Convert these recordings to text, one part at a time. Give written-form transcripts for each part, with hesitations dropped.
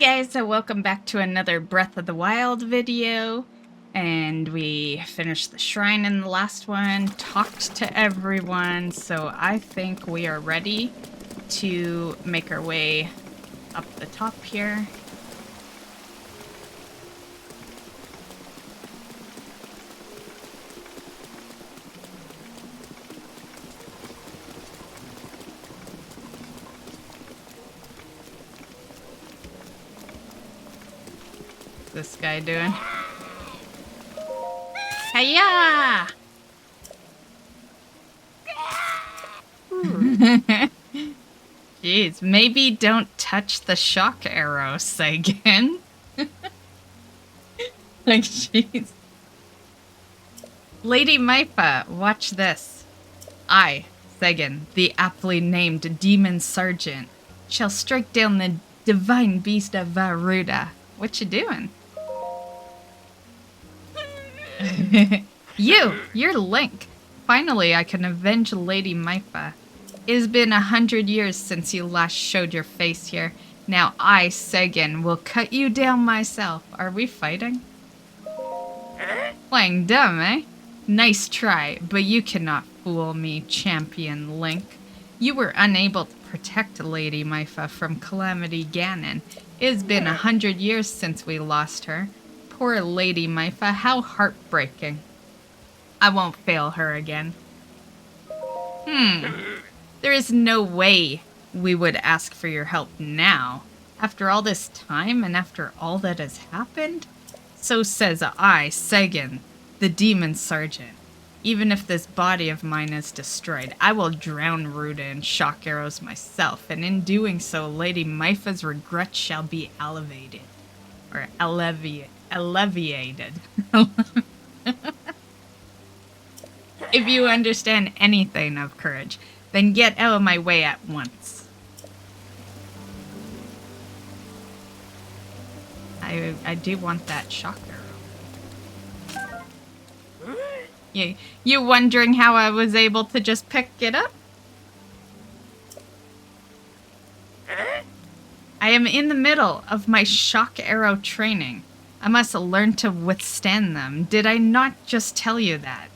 guys, so welcome back to another Breath of the Wild video. And we finished the shrine in the last one, talked to everyone, so I think we are ready to make our way up the top here. What's this guy doing? Hiya! Jeez, maybe don't touch the shock arrow, Sagan. Like, jeez. Lady Mipha, watch this. I, Sagan, the aptly named Demon Sergeant, shall strike down the divine beast of Varuda. What you doing? You're Link. Finally, I can avenge Lady Mipha. It has been 100 years since you last showed your face here. Now I, Sagan, will cut you down myself. Are we fighting? Playing dumb, eh? Nice try, but you cannot fool me, Champion Link. You were unable to protect Lady Mipha from Calamity Ganon. It has been 100 years since we lost her. Poor Lady Mipha, how heartbreaking. I won't fail her again. There is no way we would ask for your help now. After all this time and after all that has happened? So says I, Sagan, the Demon Sergeant. Even if this body of mine is destroyed, I will drown Ruda in shock arrows myself, and in doing so, Lady Mipha's regrets shall be alleviated. Or alleviated. If you understand anything of courage, then get out of my way at once. I do want that shock arrow. You wondering how I was able to just pick it up? I am in the middle of my shock arrow training. I must learn to withstand them. Did I not just tell you that?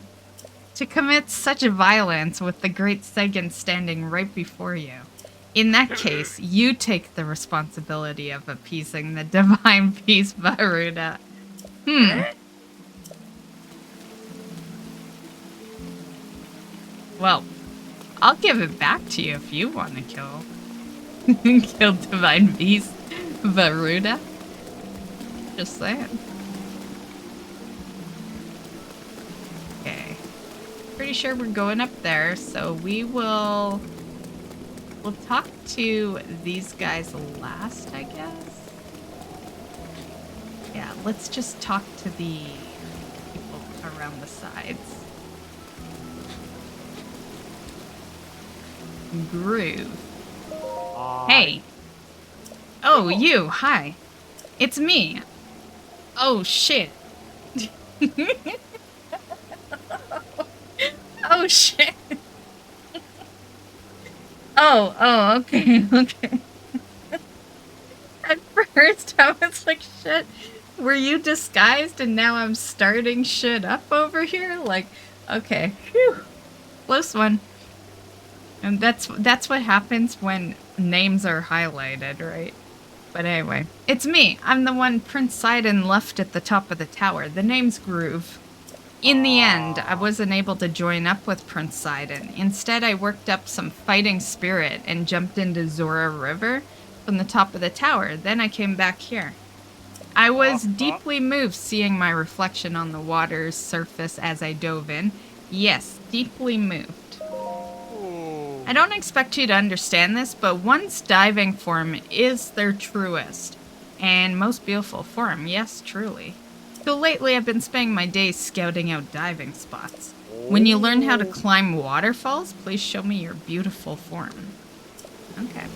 To commit such violence with the great Sagan standing right before you. In that case, you take the responsibility of appeasing the divine beast Varuda. Well, I'll give it back to you if you want to kill divine beast Varuda. Just saying. Okay. Pretty sure we're going up there, so we'll talk to these guys last, I guess. Yeah, let's just talk to the people around the sides. Groove. Hey. Oh, you. Hi. It's me. Oh, shit. Oh, shit. Oh, okay, okay. At first, I was like, shit. Were you disguised and now I'm starting shit up over here? Like, okay. Phew. Close one. And that's what happens when names are highlighted, right? But anyway, it's me. I'm the one Prince Sidon left at the top of the tower. The name's Groove. In the end, I wasn't able to join up with Prince Sidon. Instead, I worked up some fighting spirit and jumped into Zora River from the top of the tower. Then I came back here. I was deeply moved seeing my reflection on the water's surface as I dove in. Yes, deeply moved. I don't expect you to understand this, but one's diving form is their truest and most beautiful form. Yes, truly. So lately I've been spending my days scouting out diving spots. When you learn how to climb waterfalls, please show me your beautiful form. Okay.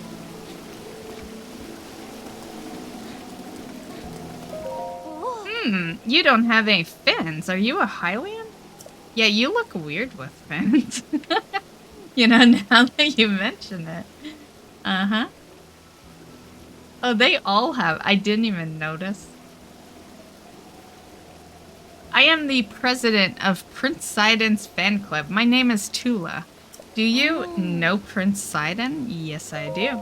You don't have any fins. Are you a Hylian? Yeah, you look weird with fins. You know, now that you mention it. Uh-huh. Oh, they all have. I didn't even notice. I am the president of Prince Sidon's fan club. My name is Tula. Do you know Prince Sidon? Yes, I do.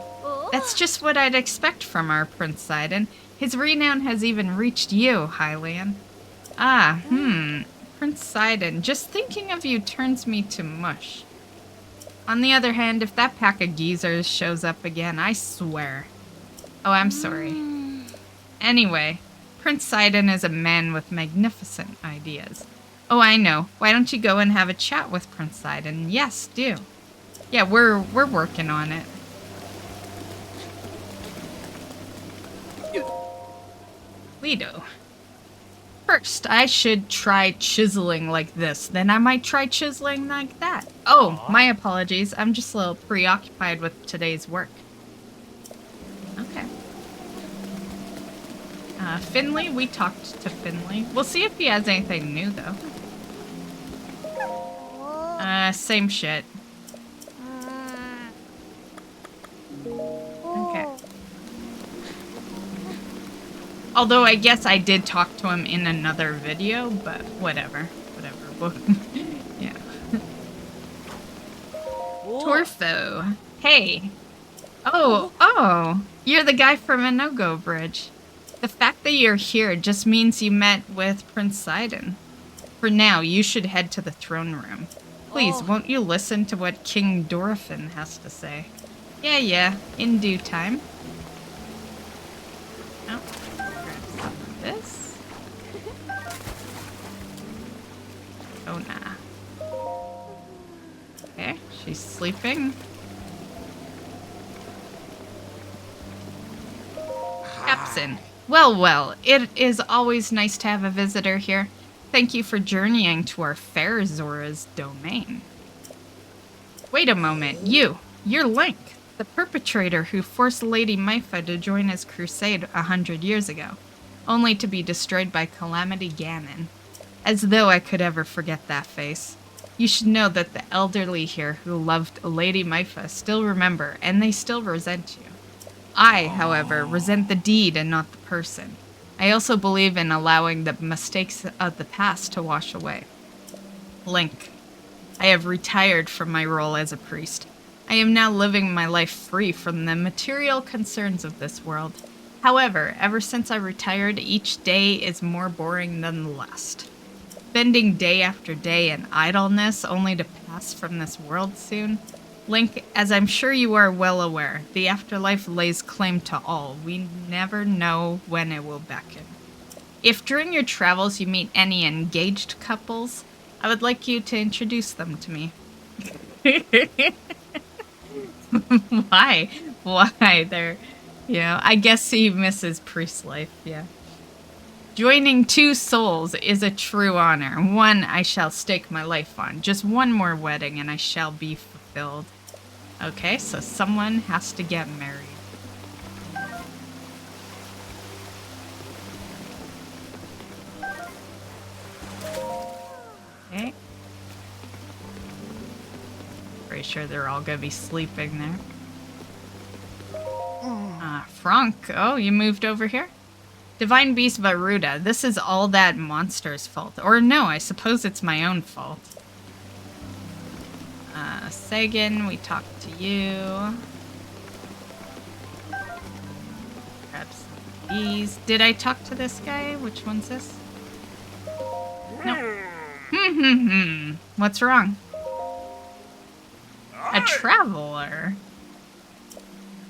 That's just what I'd expect from our Prince Sidon. His renown has even reached you, Hylian. Prince Sidon, just thinking of you turns me to mush. On the other hand, if that pack of geezers shows up again, I swear. Oh, I'm sorry. Anyway, Prince Sidon is a man with magnificent ideas. Oh, I know. Why don't you go and have a chat with Prince Sidon? Yes, do. Yeah, we're working on it. Lido. First, I should try chiseling like this. Then I might try chiseling like that. Oh, my apologies. I'm just a little preoccupied with today's work. Okay. Finley, we talked to Finley. We'll see if he has anything new, though. Same shit. Okay. Although I guess I did talk to him in another video, but whatever. Whatever. Yeah. Torfo. Hey. Oh. You're the guy from Inogo Bridge. The fact that you're here just means you met with Prince Sidon. For now, you should head to the throne room. Please, won't you listen to what King Dorephan has to say? Yeah, in due time. Oh, grab some of this. Oh, nah. Okay, she's sleeping. Capson. Well, it is always nice to have a visitor here. Thank you for journeying to our fair Zora's domain. Wait a moment, you're Link, the perpetrator who forced Lady Mipha to join his crusade 100 years ago, only to be destroyed by Calamity Ganon. As though I could ever forget that face. You should know that the elderly here who loved Lady Mipha still remember, and they still resent you. I, however, resent the deed and not the person. I also believe in allowing the mistakes of the past to wash away. Link, I have retired from my role as a priest. I am now living my life free from the material concerns of this world. However, ever since I retired, each day is more boring than the last. Spending day after day in idleness only to pass from this world soon. Link, as I'm sure you are well aware, the afterlife lays claim to all. We never know when it will beckon. If during your travels you meet any engaged couples, I would like you to introduce them to me. Why? They're, I guess he misses priest life, yeah. Joining two souls is a true honor. One I shall stake my life on. Just one more wedding and I shall be fulfilled. Okay, so someone has to get married. Okay. Pretty sure they're all gonna be sleeping there. Frank, oh, you moved over here? Divine Beast Varuda, this is all that monster's fault. Or no, I suppose it's my own fault. Sagan, we talked to you. Grab some of these. Did I talk to this guy? Which one's this? No. What's wrong? A traveler.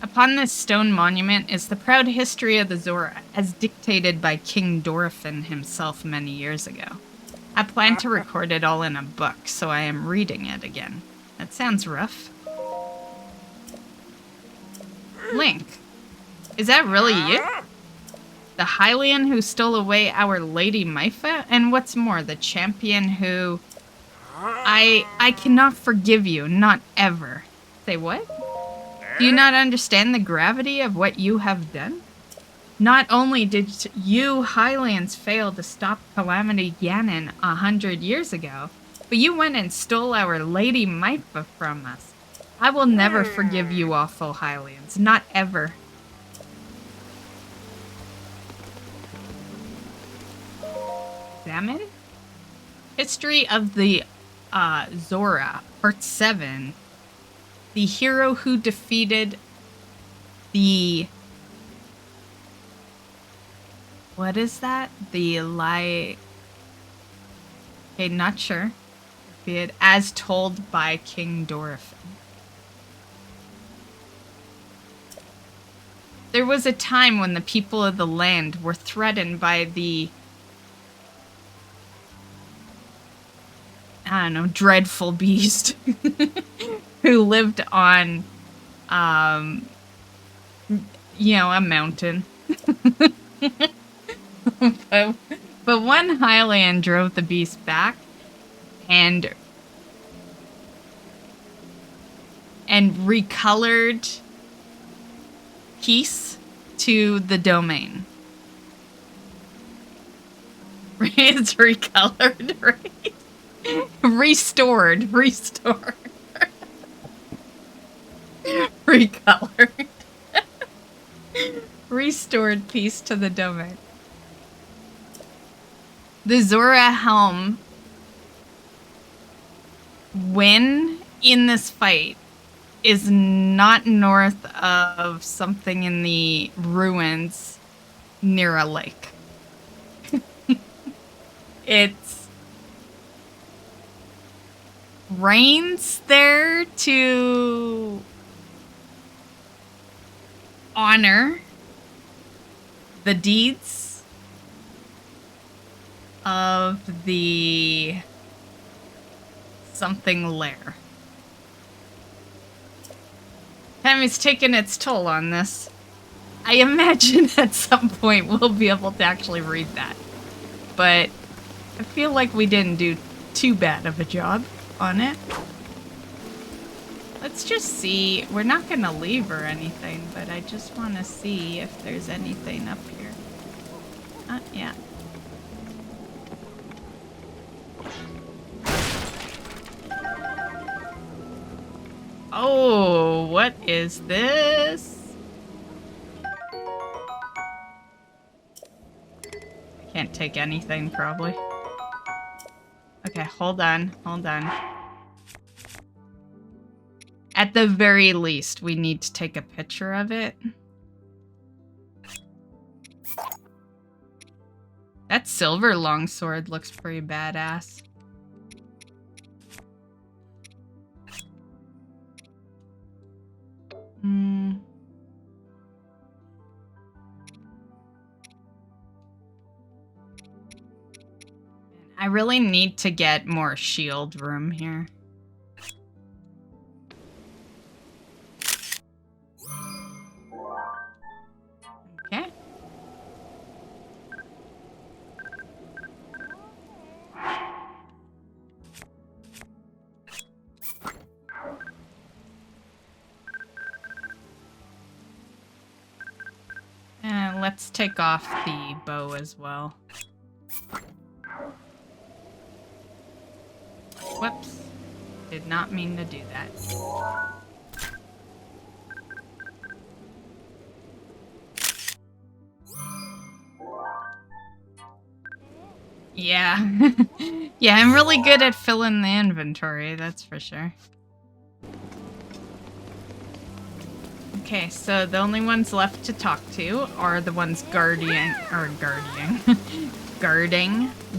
Upon this stone monument is the proud history of the Zora, as dictated by King Dorephan himself many years ago. I plan to record it all in a book, so I am reading it again. That sounds rough. Link, is that really you? The Hylian who stole away our Lady Mipha? And what's more, the champion who... I cannot forgive you, not ever. Say what? Do you not understand the gravity of what you have done? Not only did you Hylians fail to stop Calamity Ganon 100 years ago, but you went and stole our Lady Mipha from us. I will never forgive you awful Hylians, not ever. Examine? History of the Zora, Part 7. The hero who defeated the... What is that? The lie... Okay, not sure. As told by King Dorephan. There was a time when the people of the land were threatened by the... I don't know, dreadful beast who lived on, you know, a mountain. but one Highland drove the beast back and recolored peace to the domain. It's recolored, right? Restored. Recolored. Restored peace to the domain. The Zora helm win in this fight is not north of something in the ruins near a lake. It's Rain's there to honor the deeds of the something lair. Time is taking its toll on this. I imagine at some point we'll be able to actually read that. But I feel like we didn't do too bad of a job on it. Let's just see. We're not going to leave or anything, but I just want to see if there's anything up here. Yeah. Oh, what is this? I can't take anything, probably. Okay, hold on. At the very least, we need to take a picture of it. That silver longsword looks pretty badass. I really need to get more shield room here. Okay. And let's take off the bow as well. Whoops. Did not mean to do that. Yeah. Yeah, I'm really good at filling the inventory, that's for sure. Okay, so the only ones left to talk to are the ones guarding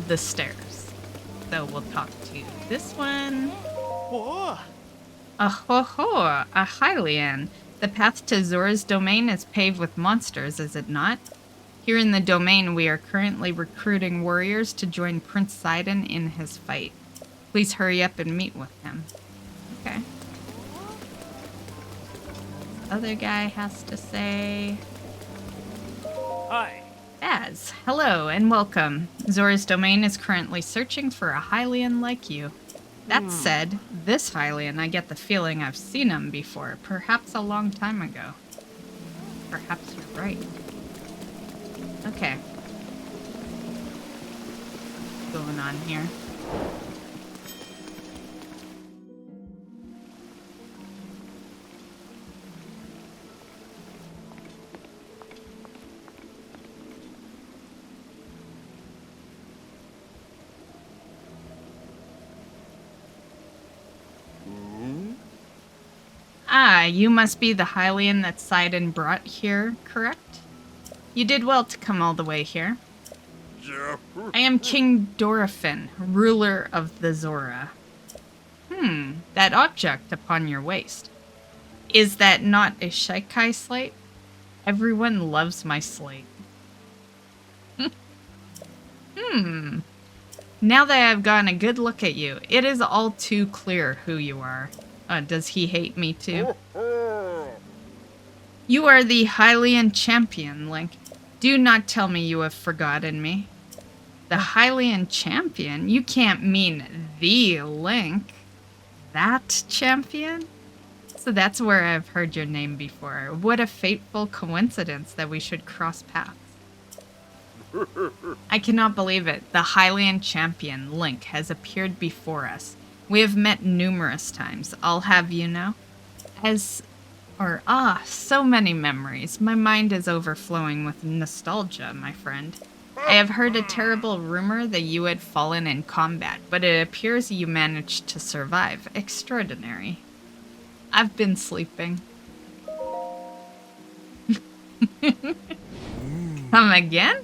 the stairs. So we'll talk to this one. Oh. Ahoho, a Hylian. The path to Zora's domain is paved with monsters, is it not? Here in the domain, we are currently recruiting warriors to join Prince Sidon in his fight. Please hurry up and meet with him. Okay. Other guy has to say... Hi. Baz, hello and welcome. Zora's domain is currently searching for a Hylian like you. That said, this Hylian, I get the feeling I've seen him before, perhaps a long time ago. Perhaps you're right. Okay. What's going on here? Ah, you must be the Hylian that Sidon brought here, correct? You did well to come all the way here. I am King Dorephan, ruler of the Zora. That object upon your waist. Is that not a Shikai slate? Everyone loves my slate. Now that I've gotten a good look at you, it is all too clear who you are. Does he hate me too? You are the Hylian champion, Link. Do not tell me you have forgotten me. The Hylian champion? You can't mean the Link. That champion? So that's where I've heard your name before. What a fateful coincidence that we should cross paths. I cannot believe it. The Hylian champion, Link, has appeared before us. We have met numerous times, I'll have you know. So many memories. My mind is overflowing with nostalgia, my friend. I have heard a terrible rumor that you had fallen in combat, but it appears you managed to survive. Extraordinary. I've been sleeping. Come again?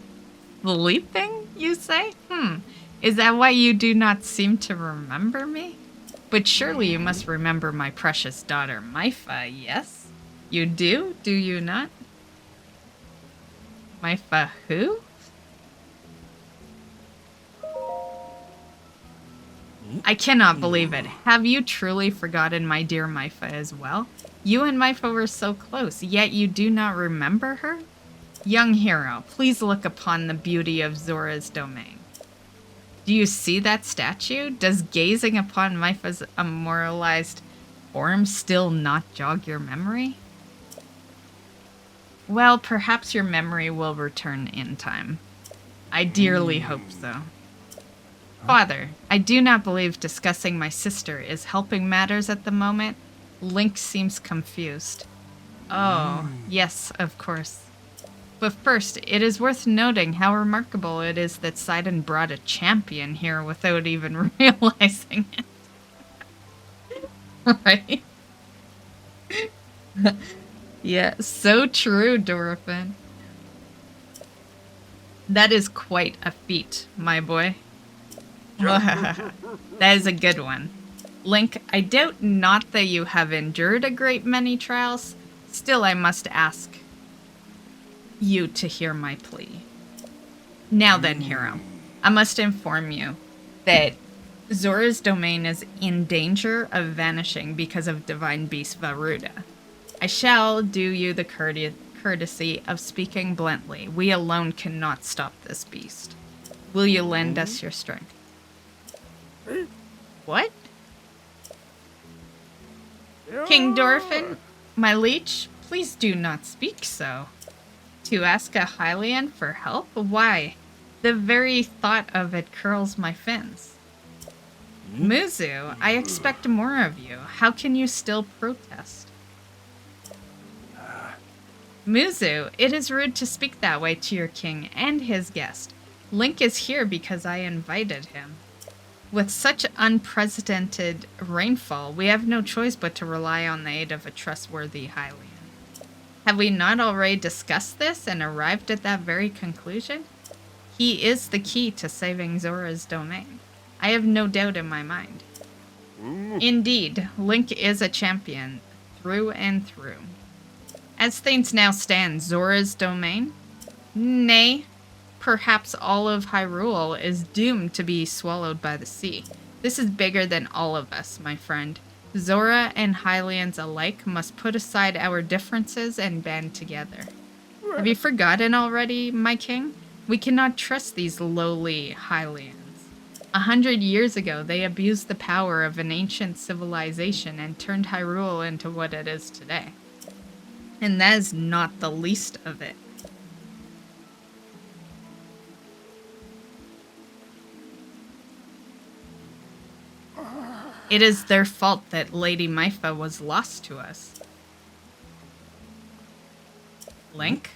Sleeping, you say? Is that why you do not seem to remember me? But surely you must remember my precious daughter, Mipha, yes? You do you not? Mipha who? I cannot believe it. Have you truly forgotten my dear Mipha as well? You and Mipha were so close, yet you do not remember her? Young hero, please look upon the beauty of Zora's domain. Do you see that statue? Does gazing upon Mipha's immortalized form still not jog your memory? Well, perhaps your memory will return in time. I dearly hope so. Father, I do not believe discussing my sister is helping matters at the moment. Link seems confused. Oh, yes, of course. But first, it is worth noting how remarkable it is that Sidon brought a champion here without even realizing it. Right? Yeah, so true, Dorephan. That is quite a feat, my boy. That is a good one. Link, I doubt not that you have endured a great many trials. Still, I must ask you to hear my plea. Now then, hero, I must inform you that Zora's domain is in danger of vanishing because of Divine Beast Varuda. I shall do you the courtesy of speaking bluntly. We alone cannot stop this beast. Will you lend us your strength? What? King Dorephan, my liege, please do not speak so. To ask a Hylian for help? Why? The very thought of it curls my fins. Muzu, I expect more of you. How can you still protest? Muzu, it is rude to speak that way to your king and his guest. Link is here because I invited him. With such unprecedented rainfall, we have no choice but to rely on the aid of a trustworthy Hylian. Have we not already discussed this and arrived at that very conclusion? He is the key to saving Zora's domain. I have no doubt in my mind. Indeed, Link is a champion, through and through. As things now stand, Zora's domain? Nay, perhaps all of Hyrule is doomed to be swallowed by the sea. This is bigger than all of us, my friend. Zora and Hylians alike must put aside our differences and band together. Have you forgotten already, my king? We cannot trust these lowly Hylians. 100 years ago, they abused the power of an ancient civilization and turned Hyrule into what it is today. And that is not the least of it. It is their fault that Lady Mipha was lost to us. Link?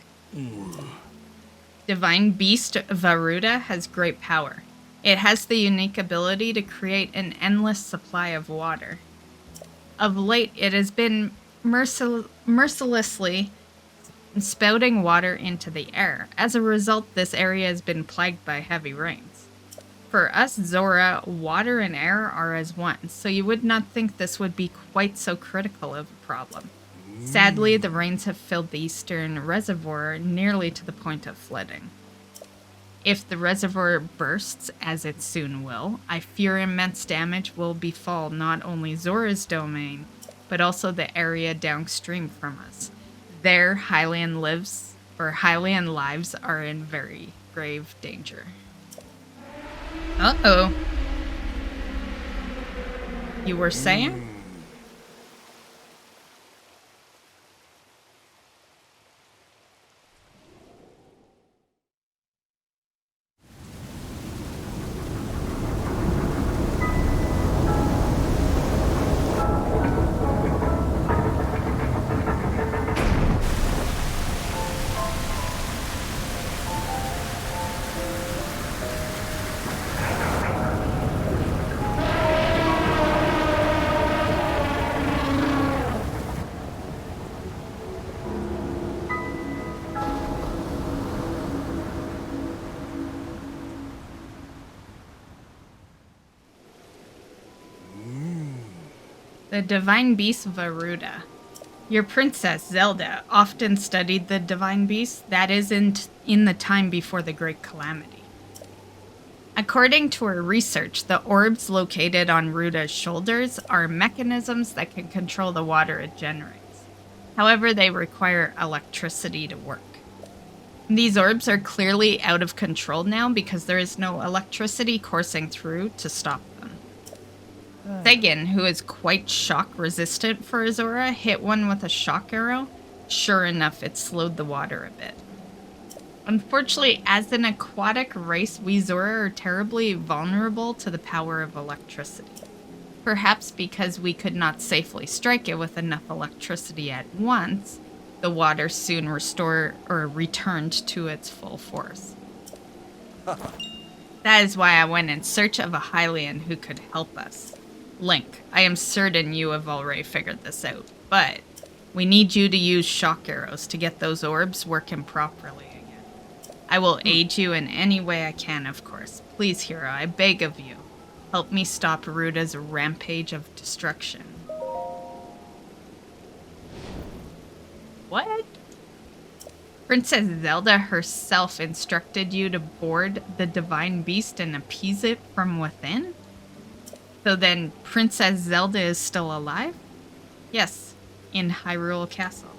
Divine Beast Varuda has great power. It has the unique ability to create an endless supply of water. Of late, it has been mercilessly spouting water into the air. As a result, this area has been plagued by heavy rains. For us, Zora, water and air are as one, so you would not think this would be quite so critical of a problem. Sadly, the rains have filled the eastern reservoir nearly to the point of flooding. If the reservoir bursts, as it soon will, I fear immense damage will befall not only Zora's domain, but also the area downstream from us. There, Hylian lives are in very grave danger. Uh-oh. You were saying? The Divine Beast Varuda. Your princess, Zelda, often studied the Divine Beast, that is in the time before the Great Calamity. According to her research, the orbs located on Ruda's shoulders are mechanisms that can control the water it generates. However, they require electricity to work. These orbs are clearly out of control now because there is no electricity coursing through to stop them. Thegan, who is quite shock-resistant for Zora, hit one with a shock arrow. Sure enough, it slowed the water a bit. Unfortunately, as an aquatic race, we Zora are terribly vulnerable to the power of electricity. Perhaps because we could not safely strike it with enough electricity at once, the water soon returned to its full force. That is why I went in search of a Hylian who could help us. Link, I am certain you have already figured this out, but we need you to use shock arrows to get those orbs working properly again. I will aid you in any way I can, of course. Please, hero, I beg of you, help me stop Ruda's rampage of destruction. What? Princess Zelda herself instructed you to board the Divine Beast and appease it from within? So then, Princess Zelda is still alive? Yes, in Hyrule Castle.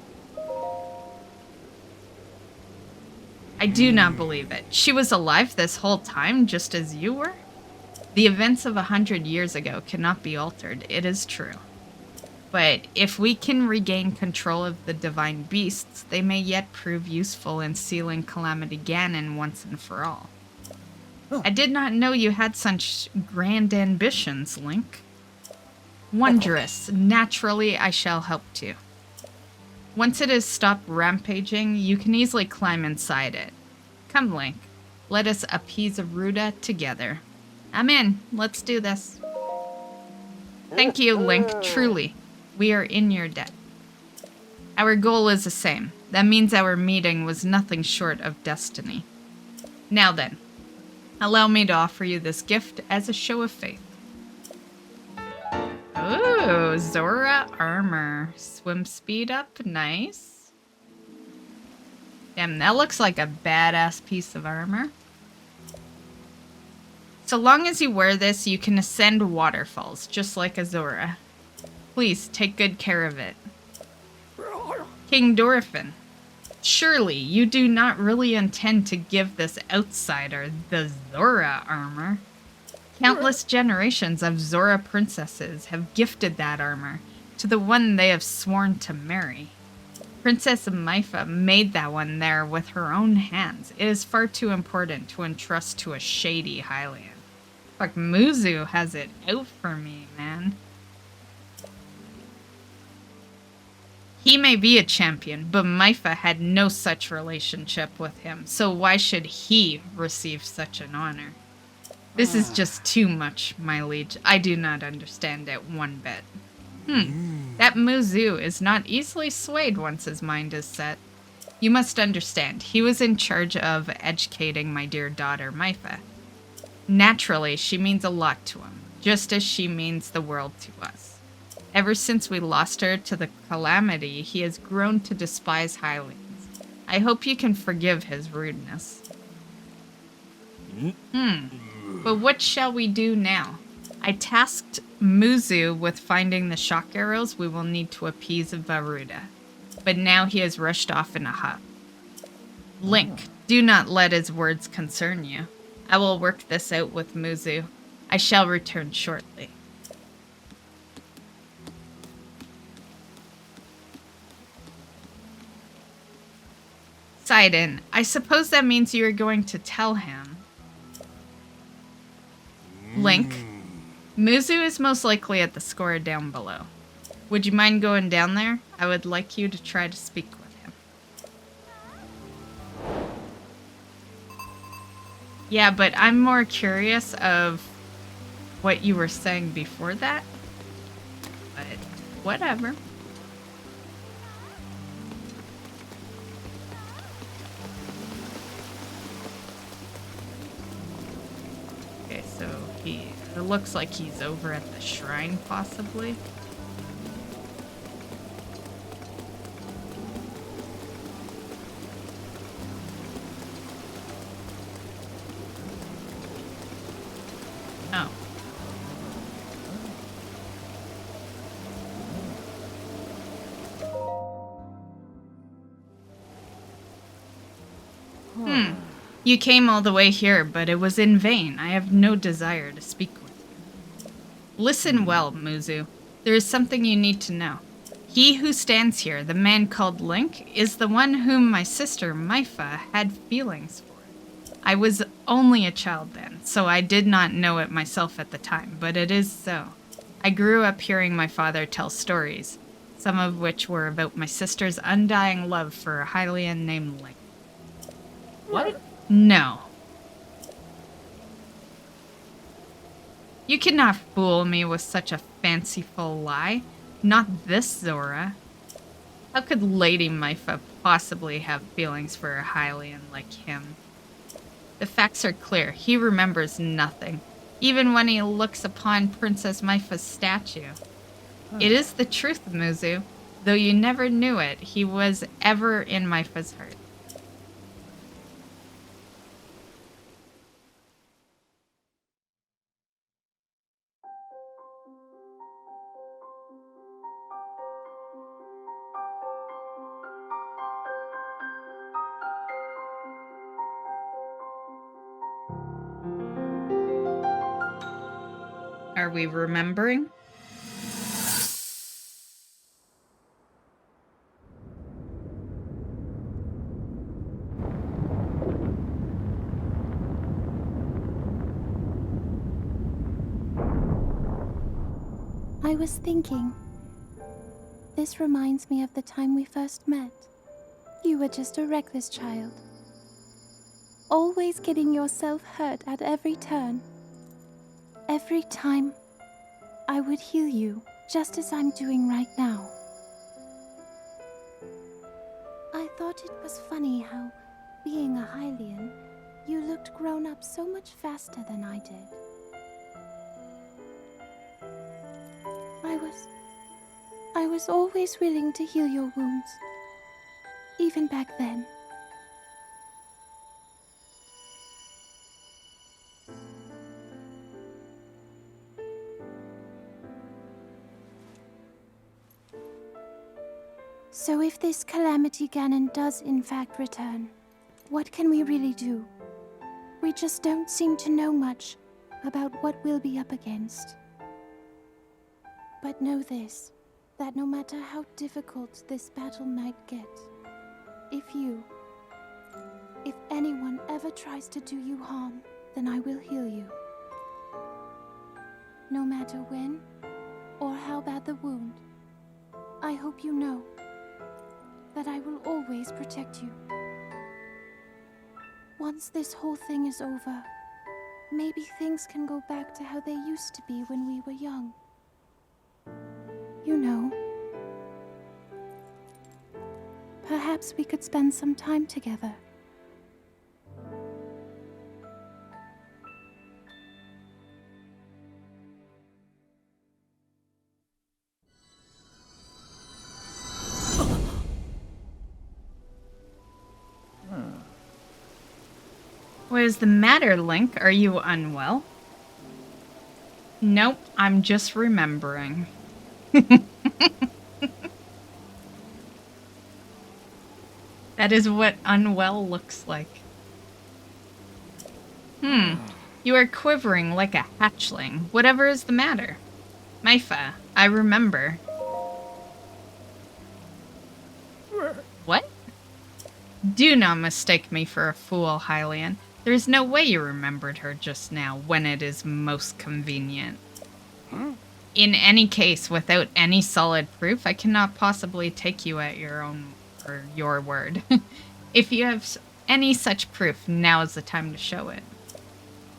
I do not believe it. She was alive this whole time, just as you were? The events of 100 years ago cannot be altered, it is true. But if we can regain control of the Divine Beasts, they may yet prove useful in sealing Calamity Ganon once and for all. I did not know you had such grand ambitions, Link. Wondrous. Naturally, I shall help too. Once it has stopped rampaging, you can easily climb inside it. Come, Link. Let us appease Ruda together. I'm in. Let's do this. Thank you, Link. Truly. We are in your debt. Our goal is the same. That means our meeting was nothing short of destiny. Now then. Allow me to offer you this gift as a show of faith. Ooh, Zora armor. Swim speed up, nice. Damn, that looks like a badass piece of armor. So long as you wear this, you can ascend waterfalls, just like a Zora. Please, take good care of it. King Dorephan. Surely, you do not really intend to give this outsider the Zora armor. Countless generations of Zora princesses have gifted that armor to the one they have sworn to marry. Princess Mipha made that one there with her own hands. It is far too important to entrust to a shady Hylian. Fuck, Muzu has it out for me, man. He may be a champion, but Mipha had no such relationship with him, so why should he receive such an honor? This is just too much, my liege. I do not understand it one bit. That Muzu is not easily swayed once his mind is set. You must understand, he was in charge of educating my dear daughter, Mipha. Naturally, she means a lot to him, just as she means the world to us. Ever since we lost her to the calamity, he has grown to despise Hylians. I hope you can forgive his rudeness. But what shall we do now? I tasked Muzu with finding the shock arrows we will need to appease Varuda. But now he has rushed off in a huff. Link, do not let his words concern you. I will work this out with Muzu. I shall return shortly. Sidon, I suppose that means you are going to tell him. Link, Muzu is most likely at the score down below. Would you mind going down there? I would like you to try to speak with him. Yeah, but I'm more curious of what you were saying before that. But whatever. Okay, so it looks like he's over at the shrine, possibly. Oh. You came all the way here, but it was in vain. I have no desire to speak with you. Listen well, Muzu. There is something you need to know. He who stands here, the man called Link, is the one whom my sister, Mipha, had feelings for. I was only a child then, so I did not know it myself at the time, but it is so. I grew up hearing my father tell stories, some of which were about my sister's undying love for a Hylian named Link. What? No. You cannot fool me with such a fanciful lie. Not this Zora. How could Lady Mipha possibly have feelings for a Hylian like him? The facts are clear. He remembers nothing, even when he looks upon Princess Mipha's statue. It is the truth, Muzu. Though you never knew it, he was ever in Mipha's heart. Are we remembering? I was thinking. This reminds me of the time we first met. You were just a reckless child. Always getting yourself hurt at every turn. Every time, I would heal you, just as I'm doing right now. I thought it was funny how, being a Hylian, you looked grown up so much faster than I did. I was always willing to heal your wounds, even back then. So if this Calamity Ganon does in fact return, what can we really do? We just don't seem to know much about what we'll be up against. But know this, that no matter how difficult this battle might get, if anyone ever tries to do you harm, then I will heal you. No matter when or how bad the wound, I hope you know that I will always protect you. Once this whole thing is over, maybe things can go back to how they used to be when we were young. You know, perhaps we could spend some time together. What is the matter, Link? Are you unwell? Nope, I'm just remembering. That is what unwell looks like. You are quivering like a hatchling. Whatever is the matter? Mipha, I remember. What? Do not mistake me for a fool, Hylian. There is no way you remembered her just now, when it is most convenient. In any case, without any solid proof, I cannot possibly take you at your word. If you have any such proof, now is the time to show it.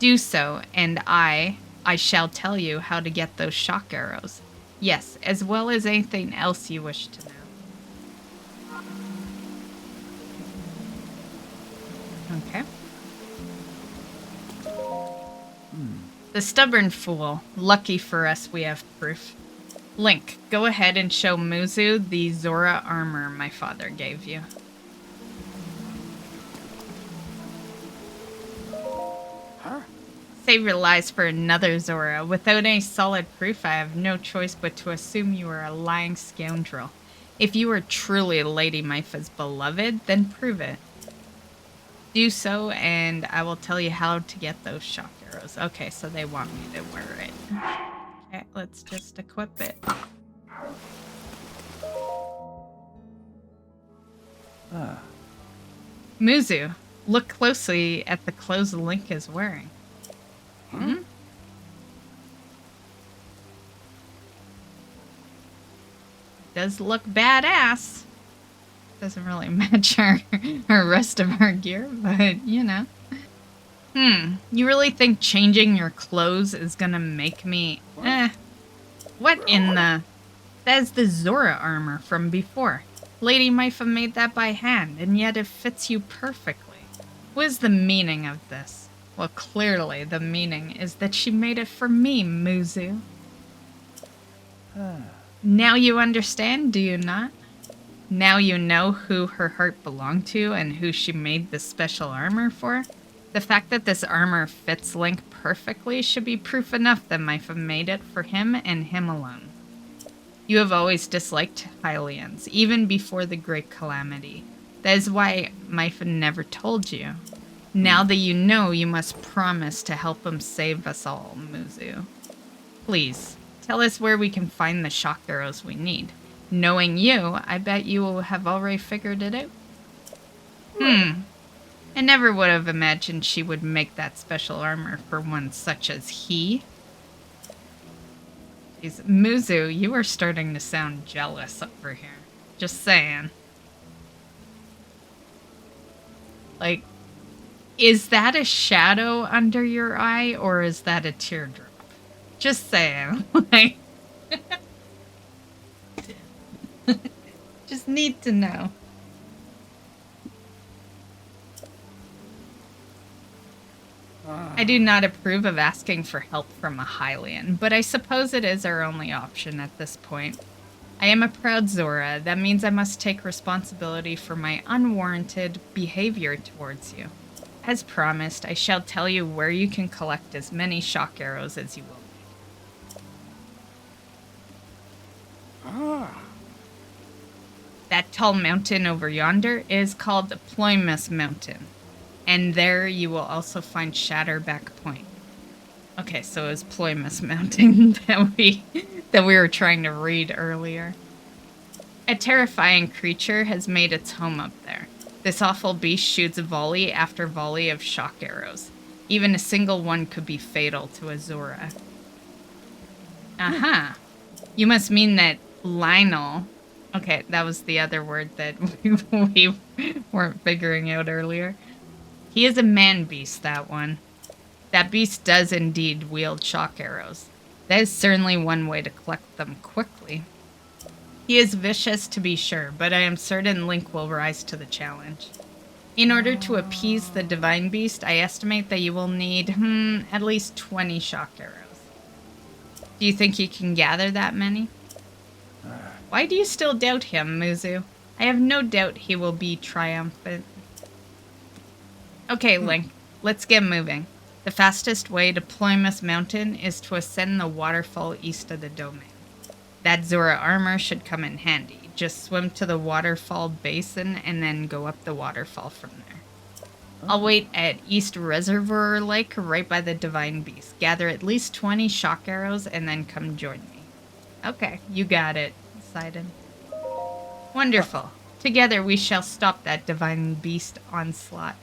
Do so, and I shall tell you how to get those shock arrows. Yes, as well as anything else you wish to know. Okay. The stubborn fool. Lucky for us, we have proof. Link, go ahead and show Muzu the Zora armor my father gave you. Save your lies for another Zora. Without any solid proof, I have no choice but to assume you are a lying scoundrel. If you are truly Lady Mipha's beloved, then prove it. Do so, and I will tell you how to get those shock arrows. Okay, so they want me to wear it. Okay, let's just equip it. Muzu, look closely at the clothes Link is wearing. Does look badass. Doesn't really match our rest of our gear, but you know. You really think changing your clothes is gonna make me... What in the... That's the Zora armor from before. Lady Mipha made that by hand, and yet it fits you perfectly. What is the meaning of this? Well, clearly the meaning is that she made it for me, Muzu. Now you understand, do you not? Now you know who her heart belonged to and who she made this special armor for? The fact that this armor fits Link perfectly should be proof enough that Mipha made it for him and him alone. You have always disliked Hylians, even before the Great Calamity. That is why Mipha never told you. Now that you know, you must promise to help him save us all, Muzu. Please, tell us where we can find the shock arrows we need. Knowing you, I bet you will have already figured it out. I never would have imagined she would make that special armor for one such as he. Jeez, Muzu, you are starting to sound jealous over here. Just saying. Like, is that a shadow under your eye, or is that a teardrop? Just saying. Like, just need to know. I do not approve of asking for help from a Hylian, but I suppose it is our only option at this point. I am a proud Zora. That means I must take responsibility for my unwarranted behavior towards you. As promised, I shall tell you where you can collect as many shock arrows as you will. That tall mountain over yonder is called Ploymus Mountain. And there you will also find Shatterback Point. Okay, so it was Ploymus Mountain that we were trying to read earlier. A terrifying creature has made its home up there. This awful beast shoots volley after volley of shock arrows. Even a single one could be fatal to a Zora. Aha! You must mean that Lionel... Okay, that was the other word that we weren't figuring out earlier. He is a man-beast, that one. That beast does indeed wield shock arrows. That is certainly one way to collect them quickly. He is vicious to be sure, but I am certain Link will rise to the challenge. In order to appease the divine beast, I estimate that you will need, at least 20 shock arrows. Do you think you can gather that many? Why do you still doubt him, Muzu? I have no doubt he will be triumphant. Okay, Link, let's get moving. The fastest way to Ploymus Mountain is to ascend the waterfall east of the domain. That Zora armor should come in handy. Just swim to the waterfall basin and then go up the waterfall from there. I'll wait at East Reservoir Lake right by the Divine Beast. Gather at least 20 shock arrows and then come join me. Okay, you got it, Sidon. Wonderful. Together we shall stop that Divine Beast onslaught.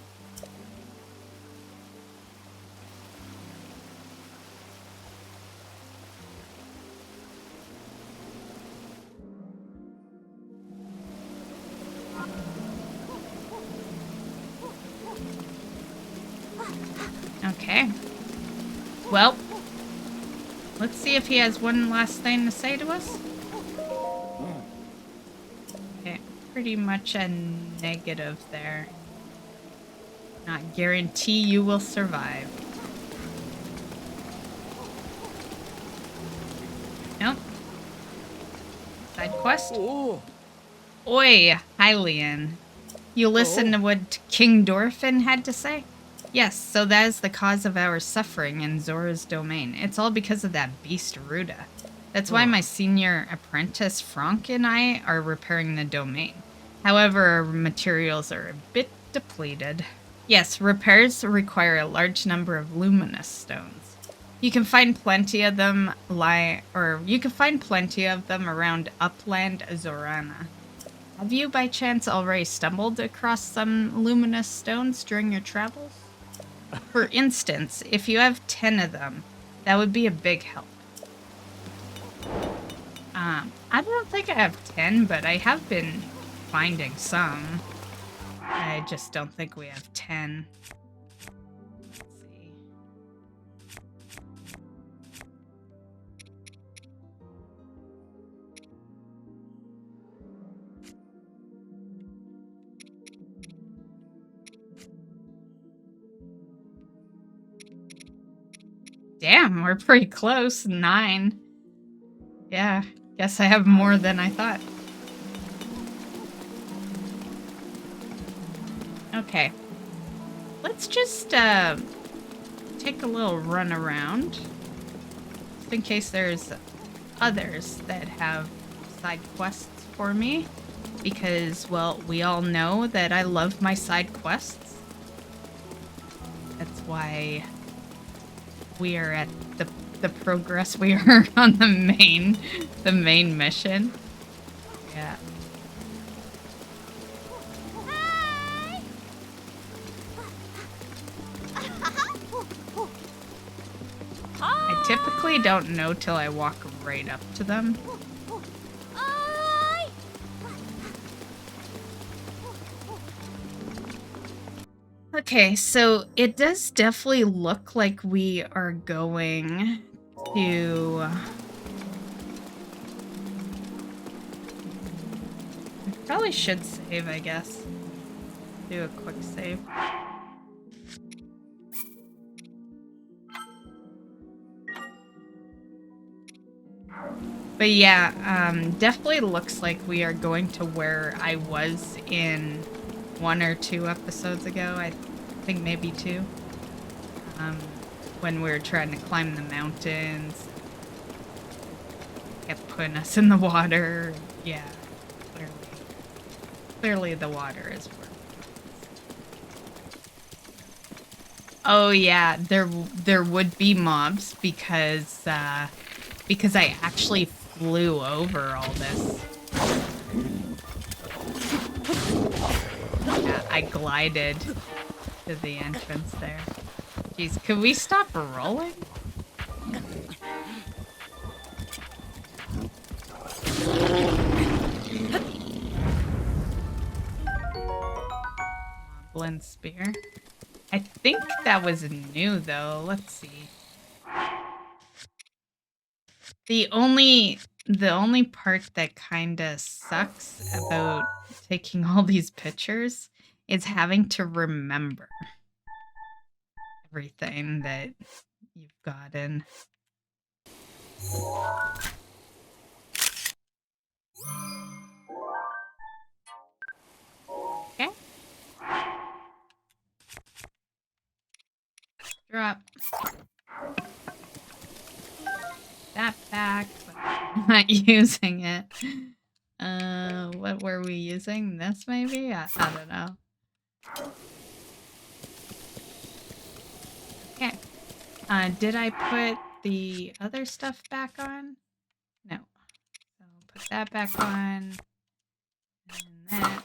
Okay. Well, let's see if he has one last thing to say to us. Okay, pretty much a negative there. Not guarantee you will survive. Nope. Side quest. Oi, Hylian. You listened to what King Dorephan had to say? Yes, so that is the cause of our suffering in Zora's domain. It's all because of that beast Ruda. That's why my senior apprentice Franck and I are repairing the domain. However, our materials are a bit depleted. Yes, repairs require a large number of luminous stones. You can find plenty of them around upland Zorana. Have you by chance already stumbled across some luminous stones during your travels? For instance, if you have 10 of them, that would be a big help. I don't think I have 10, but I have been finding some. I just don't think we have 10. Let's see. Damn, we're pretty close. 9. Yeah, guess I have more than I thought. Okay. Let's just take a little run around. Just in case there's others that have side quests for me. Because, well, we all know that I love my side quests. That's why we are at the progress we are on the main mission. Yeah. I typically don't know till I walk right up to them. Okay, so it does definitely look like we are going to... I probably should save, I guess. Do a quick save. But yeah, definitely looks like we are going to where I was in 1 or 2 episodes ago. I think maybe 2. When we were trying to climb the mountains. Kept putting us in the water. Yeah, clearly the water is worth it. Oh yeah, there would be mobs because I actually flew over all this. Yeah, I glided to the entrance there. Jeez, could we stop rolling? Blend spear. I think that was new though. Let's see. The only the only part that kind of sucks about taking all these pictures is having to remember everything that you've gotten. Okay. Drop that back, but I'm not using it. What were we using? This maybe? I don't know. Okay. Did I put the other stuff back on? No. So put that back on. And that.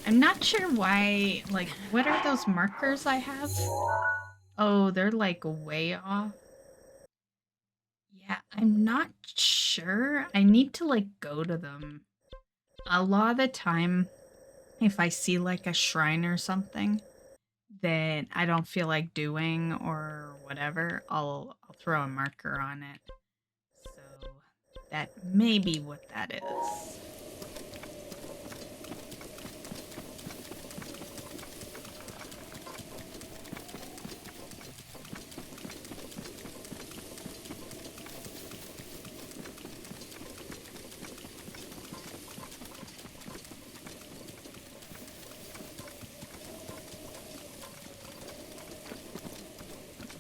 I'm not sure why, like, what are those markers I have? Oh, they're like way off. Yeah, I'm not sure. I need to like go to them. A lot of the time, if I see like a shrine or something that I don't feel like doing or whatever, I'll throw a marker on it. So that may be what that is.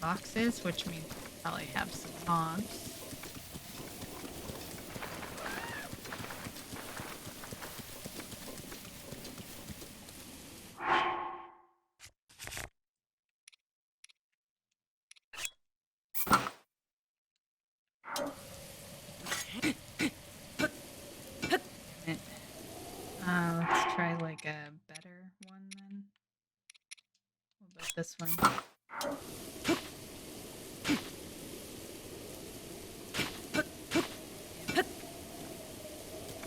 Boxes, which means I probably have some mobs. Let's try like a better one then. What about this one?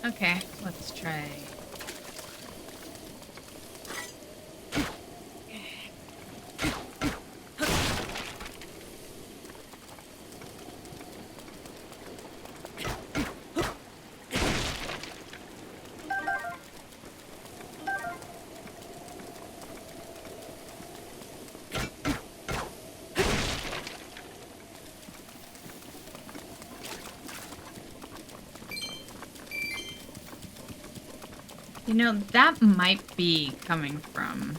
Okay, let's try. You know, that might be coming from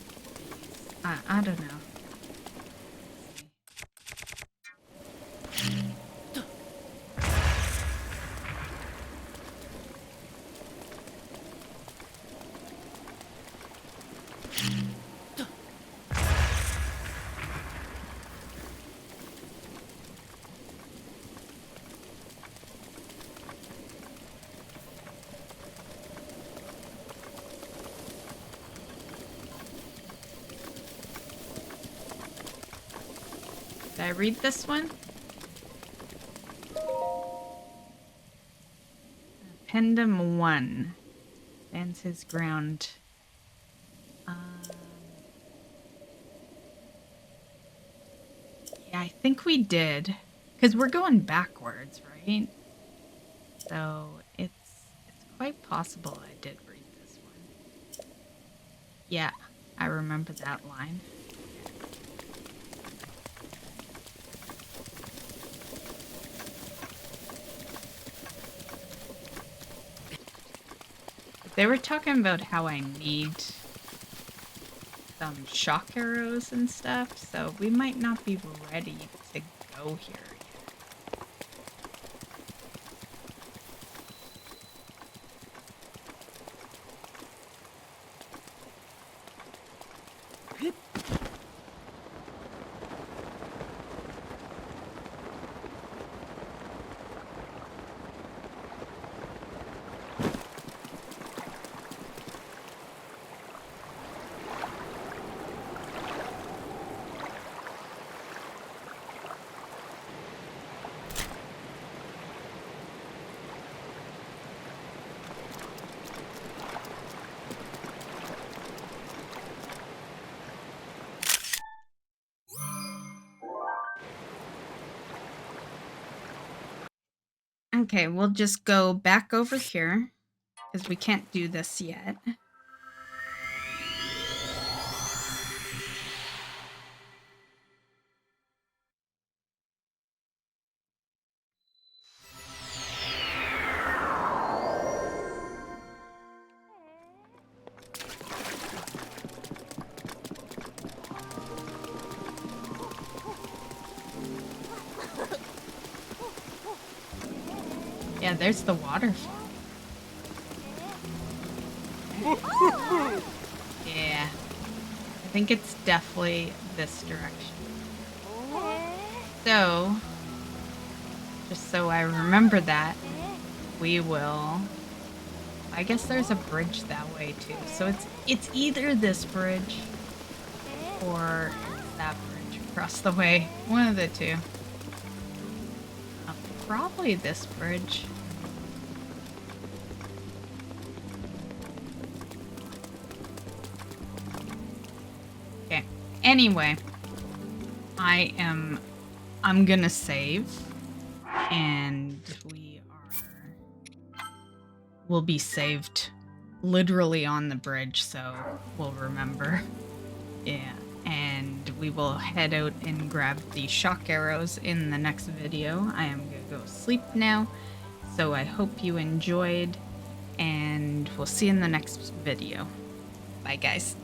these. I don't know. Did I read this one? Pendum 1 stands his ground. Yeah, I think we did. Because we're going backwards, right? So it's quite possible I did read this one. Yeah, I remember that line. They were talking about how I need some shock arrows and stuff, so we might not be ready to go here yet. Okay, we'll just go back over here because we can't do this yet. Yeah, there's the waterfall. Yeah. I think it's definitely this direction. So, just so I remember that, we will... I guess there's a bridge that way too. So it's either this bridge or it's that bridge across the way. One of the two. Probably this bridge. Okay. Anyway, I'm gonna save, and we'll be saved literally on the bridge, so we'll remember. Yeah, and we will head out and grab the shock arrows in the next video. I am gonna go sleep now, so I hope you enjoyed, and we'll see you in the next video. Bye, guys.